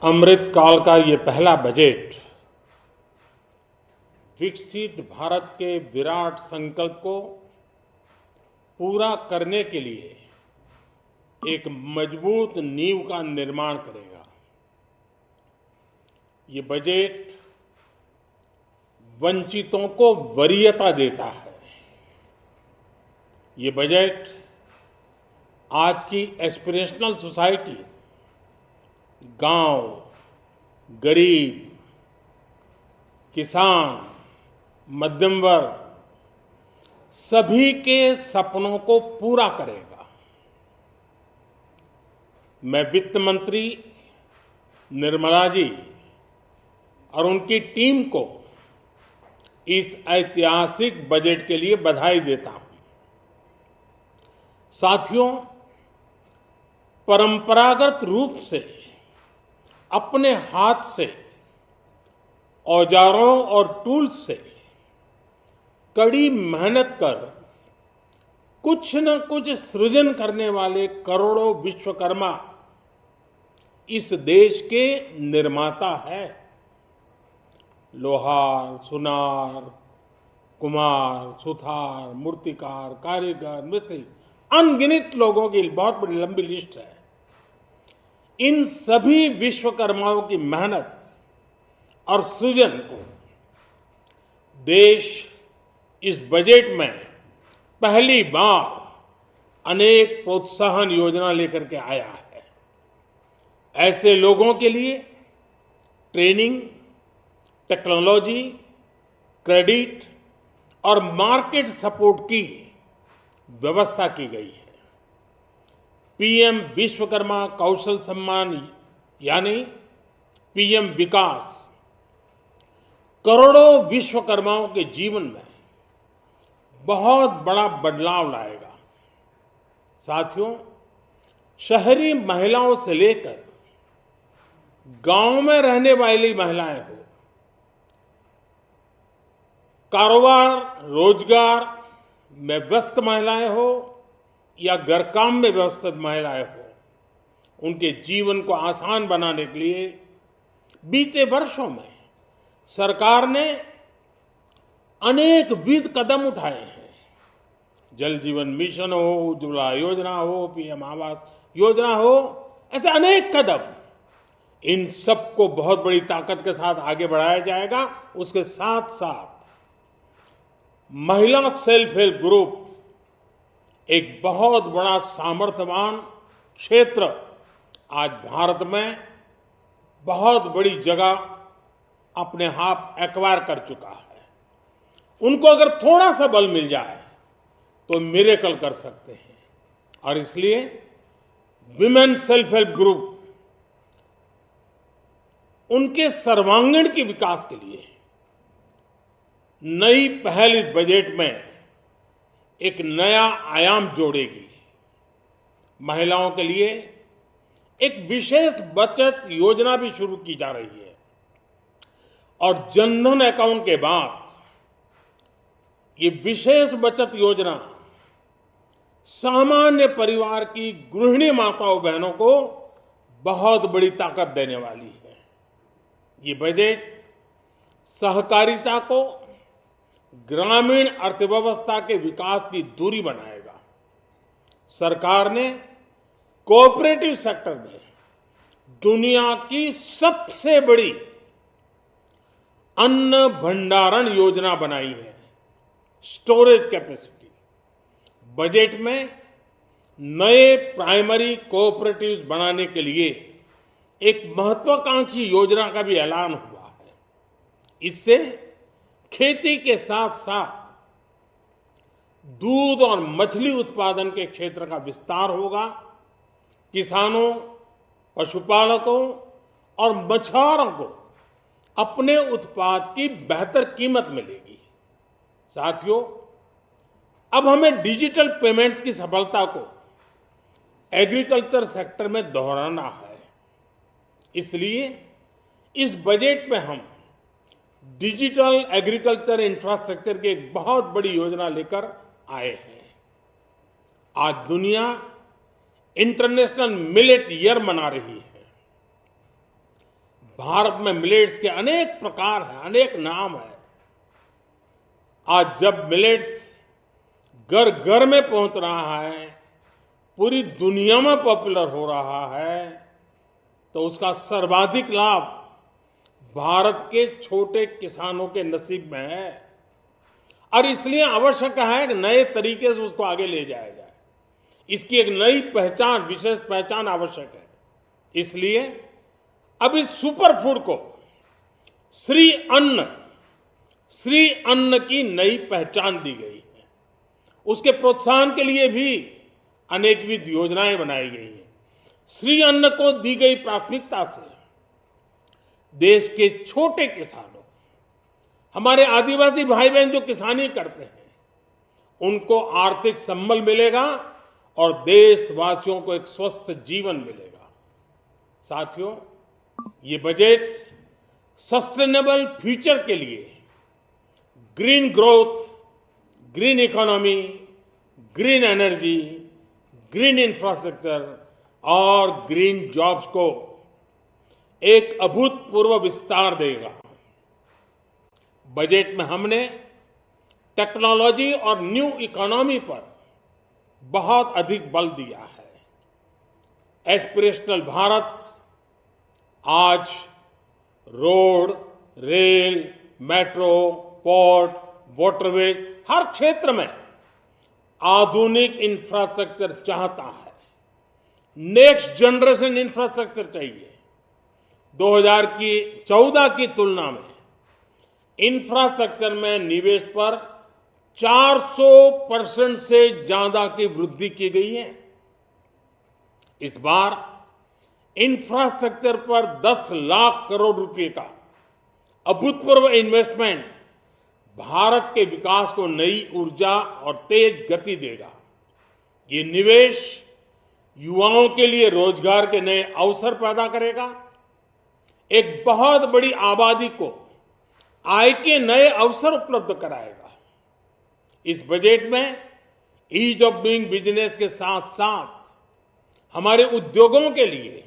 अमृत काल का ये पहला बजट विकसित भारत के विराट संकल्प को पूरा करने के लिए एक मजबूत नींव का निर्माण करेगा। ये बजट वंचितों को वरीयता देता है। ये बजट आज की एस्पिरेशनल सोसाइटी, गांव, गरीब, किसान, मध्यम वर्ग सभी के सपनों को पूरा करेगा। मैं वित्त मंत्री निर्मला जी और उनकी टीम को इस ऐतिहासिक बजट के लिए बधाई देता हूं। साथियों, परंपरागत रूप से अपने हाथ से औजारों और टूल्स से कड़ी मेहनत कर कुछ न कुछ सृजन करने वाले करोड़ों विश्वकर्मा इस देश के निर्माता है। लोहार, सुनार, कुम्हार, सुथार, मूर्तिकार, कारीगर, मिस्त्री, अनगिनत लोगों की बहुत बड़ी लंबी लिस्ट है। इन सभी विश्वकर्माओं की मेहनत और सृजन को देश इस बजट में पहली बार अनेक प्रोत्साहन योजना लेकर के आया है। ऐसे लोगों के लिए ट्रेनिंग, टेक्नोलॉजी, क्रेडिट और मार्केट सपोर्ट की व्यवस्था की गई है। पीएम विश्वकर्मा कौशल सम्मान यानी पीएम विकास करोड़ों विश्वकर्माओं के जीवन में बहुत बड़ा बदलाव लाएगा। साथियों, शहरी महिलाओं से लेकर गांव में रहने वाली महिलाएं हो, कारोबार रोजगार में व्यस्त महिलाएं हो या घर काम में व्यस्त महिलाएं हो, उनके जीवन को आसान बनाने के लिए बीते वर्षों में सरकार ने अनेक विध कदम उठाए हैं। जल जीवन मिशन हो, उज्ज्वला योजना हो, पीएम आवास योजना हो, ऐसे अनेक कदम। इन सबको बहुत बड़ी ताकत के साथ आगे बढ़ाया जाएगा। उसके साथ साथ महिला सेल्फ हेल्प ग्रुप एक बहुत बड़ा सामर्थ्यवान क्षेत्र आज भारत में बहुत बड़ी जगह अपने हाथ एक्वायर कर चुका है। उनको अगर थोड़ा सा बल मिल जाए तो मिरेकल कर सकते हैं। और इसलिए विमेन सेल्फ हेल्प ग्रुप उनके सर्वांगीण के विकास के लिए नई पहल इस बजट में एक नया आयाम जोड़ेगी। महिलाओं के लिए एक विशेष बचत योजना भी शुरू की जा रही है और जनधन अकाउंट के बाद ये विशेष बचत योजना सामान्य परिवार की गृहिणी माताओं बहनों को बहुत बड़ी ताकत देने वाली है। ये बजट सहकारिता को ग्रामीण अर्थव्यवस्था के विकास की धुरी बनाएगा। सरकार ने कोऑपरेटिव सेक्टर में दुनिया की सबसे बड़ी अन्न भंडारण योजना बनाई है, स्टोरेज कैपेसिटी। बजट में नए प्राइमरी कोऑपरेटिव्स बनाने के लिए एक महत्वाकांक्षी योजना का भी ऐलान हुआ है। इससे खेती के साथ साथ दूध और मछली उत्पादन के क्षेत्र का विस्तार होगा। किसानों, पशुपालकों और मछुआरों को अपने उत्पाद की बेहतर कीमत मिलेगी। साथियों, अब हमें डिजिटल पेमेंट्स की सफलता को एग्रीकल्चर सेक्टर में दोहराना है। इसलिए इस बजट में हम डिजिटल एग्रीकल्चर इंफ्रास्ट्रक्चर की एक बहुत बड़ी योजना लेकर आए हैं। आज दुनिया इंटरनेशनल मिलेट ईयर मना रही है। भारत में मिलेट्स के अनेक प्रकार हैं, अनेक नाम हैं। आज जब मिलेट्स घर घर में पहुंच रहा है, पूरी दुनिया में पॉपुलर हो रहा है, तो उसका सर्वाधिक लाभ भारत के छोटे किसानों के नसीब में है। और इसलिए आवश्यक है कि नए तरीके से उसको आगे ले जाया जाए। इसकी एक नई पहचान, विशेष पहचान आवश्यक है। इसलिए अब इस सुपर फूड को श्री अन्न की नई पहचान दी गई है। उसके प्रोत्साहन के लिए भी अनेकविध योजनाएं बनाई गई हैं। श्री अन्न को दी गई प्राथमिकता से देश के छोटे किसानों, हमारे आदिवासी भाई बहन जो किसानी करते हैं, उनको आर्थिक संबल मिलेगा और देशवासियों को एक स्वस्थ जीवन मिलेगा। साथियों, ये बजट सस्टेनेबल फ्यूचर के लिए green growth, green economy, green energy, green infrastructure और ग्रीन जॉब्स को एक अभूतपूर्व विस्तार देगा। बजट में हमने टेक्नोलॉजी और न्यू इकोनॉमी पर बहुत अधिक बल दिया है। एस्पिरेशनल भारत आज road, rail, metro, port, waterways, हर क्षेत्र में आधुनिक इंफ्रास्ट्रक्चर चाहता है। नेक्स्ट जनरेशन इंफ्रास्ट्रक्चर चाहिए। 2014 की तुलना में इंफ्रास्ट्रक्चर में निवेश पर 400% से ज्यादा की वृद्धि की गई है। इस बार इंफ्रास्ट्रक्चर पर 10 लाख करोड़ रुपए का अभूतपूर्व इन्वेस्टमेंट भारत के विकास को नई ऊर्जा और तेज गति देगा। ये निवेश युवाओं के लिए रोजगार के नए अवसर पैदा करेगा, एक बहुत बड़ी आबादी को आय के नए अवसर उपलब्ध कराएगा। इस बजट में ईज ऑफ डूइंग बिजनेस के साथ साथ हमारे उद्योगों के लिए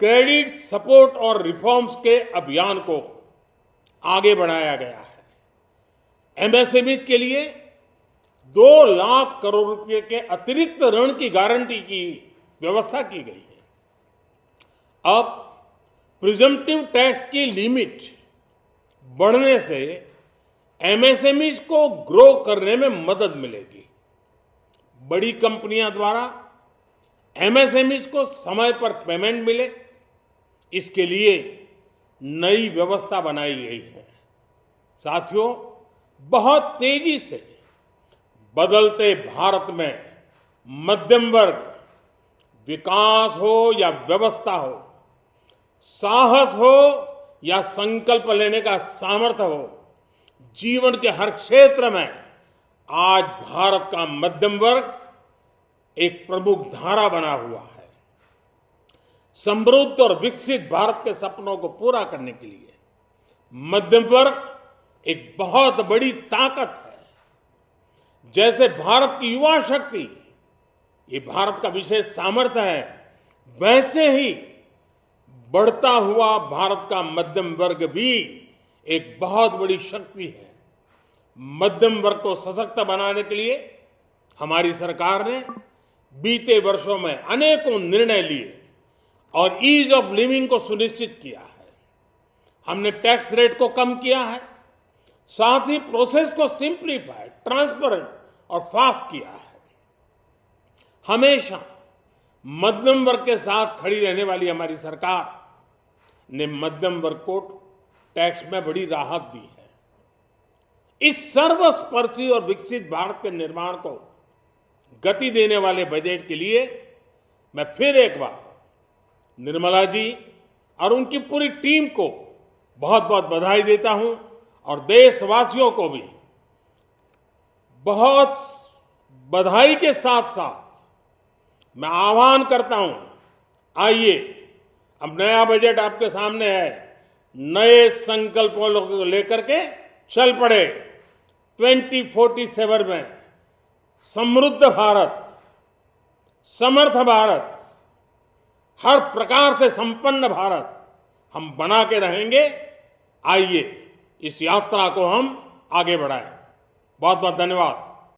क्रेडिट सपोर्ट और रिफॉर्म्स के अभियान को आगे बढ़ाया गया है। एमएसएमईज के लिए 2 लाख करोड़ रुपए के अतिरिक्त ऋण की गारंटी की व्यवस्था की गई है। अब प्रिजम्पटिव टैक्स की लिमिट बढ़ने से एमएसएमईज को ग्रो करने में मदद मिलेगी। बड़ी कंपनियां द्वारा एमएसएमईज को समय पर पेमेंट मिले, इसके लिए नई व्यवस्था बनाई गई है। साथियों, बहुत तेजी से बदलते भारत में मध्यम वर्ग, विकास हो या व्यवस्था हो, साहस हो या संकल्प लेने का सामर्थ्य हो, जीवन के हर क्षेत्र में आज भारत का मध्यम वर्ग एक प्रमुख धारा बना हुआ है। समृद्ध और विकसित भारत के सपनों को पूरा करने के लिए मध्यम वर्ग एक बहुत बड़ी ताकत है। जैसे भारत की युवा शक्ति ये भारत का विशेष सामर्थ्य है, वैसे ही बढ़ता हुआ भारत का मध्यम वर्ग भी एक बहुत बड़ी शक्ति है। मध्यम वर्ग को सशक्त बनाने के लिए हमारी सरकार ने बीते वर्षों में अनेकों निर्णय लिए और ईज ऑफ लिविंग को सुनिश्चित किया है। हमने टैक्स रेट को कम किया है, साथ ही प्रोसेस को सिंप्लीफाई, ट्रांसपेरेंट और फास्ट किया है। हमेशा मध्यम वर्ग के साथ खड़ी रहने वाली हमारी सरकार ने मध्यम वर्ग को टैक्स में बड़ी राहत दी है। इस सर्वस्पर्शी और विकसित भारत के निर्माण को गति देने वाले बजट के लिए मैं फिर एक बार निर्मला जी और उनकी पूरी टीम को बहुत बहुत बधाई देता हूं और देशवासियों को भी बहुत बधाई के साथ साथ मैं आह्वान करता हूं, आइए अब नया बजट आपके सामने है, नए संकल्पों को लेकर के चल पड़े। 2047 में समृद्ध भारत, समर्थ भारत, हर प्रकार से संपन्न भारत हम बना के रहेंगे। आइए इस यात्रा को हम आगे बढ़ाएं। बहुत बहुत धन्यवाद।